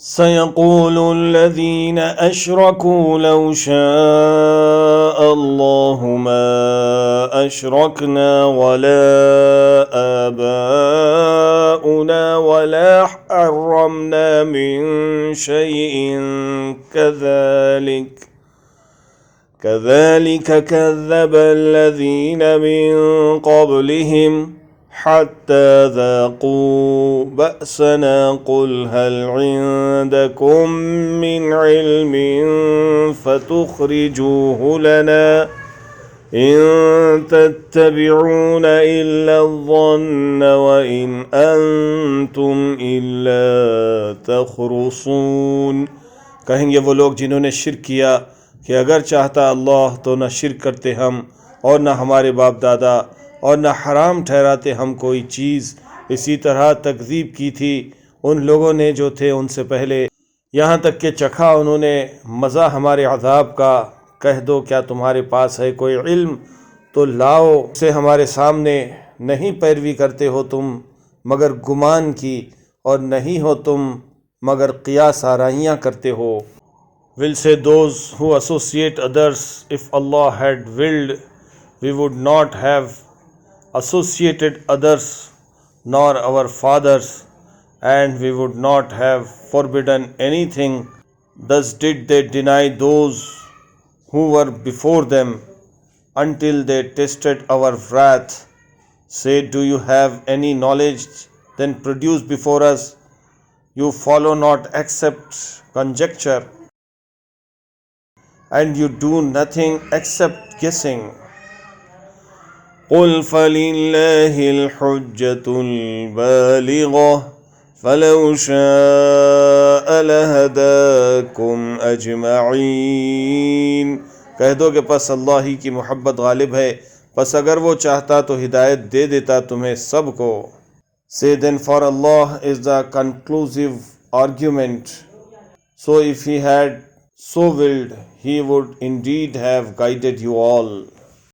सयक़ूलु अल्लज़ीना अशरकू लौ शाअ अल्लाहु मा अशरकना वला आबाउना वला हर्रमना मिन शैइन कज़ालिक कज़्ज़ब अल्लज़ीना मिन क़ब्लिहिम हत्ता ज़ाक़ू बअसना क़ुल हल इंदकुम मिन इल्मिन फतुख़रिजूहु लना इन तत्तबिऊन इल्ला ज़न्न व इन अंतुम इल्ला तख़रुसून। कहेंगे वो लोग जिन्होंने शिर्क किया कि अगर चाहता अल्लाह तो न शिर्क करते हम और न हमारे बाप दादा और न हराम ठहराते हम कोई चीज़। इसी तरह तकज़ीब की थी उन लोगों ने जो थे उनसे पहले, यहाँ तक कि चखा उन्होंने मज़ा हमारे अज़ाब का। कह दो क्या तुम्हारे पास है कोई इल्म तो लाओ से हमारे सामने। नहीं पैरवी करते हो तुम मगर गुमान की, और नहीं हो तुम मगर क़ियास आराइयाँ करते हो। Will say those who associate others, if Allah had willed, we would not have associated others nor our fathers, and we would not have forbidden anything. Thus did they deny those who were before them until they tasted our wrath. Say, do you have any knowledge? Then produce before us. You follow not except conjecture, and you do nothing except guessing. قل فلله الحجة البالغة flu شاء لهداكم أجمعين। कह दो कि बस अल्लाह ही की मोहब्बत गालिब है, बस अगर वो चाहता तो हिदायत दे देता तुम्हें सबको। Say then, for Allah is the conclusive argument. So if he had so willed, he would indeed have guided you all.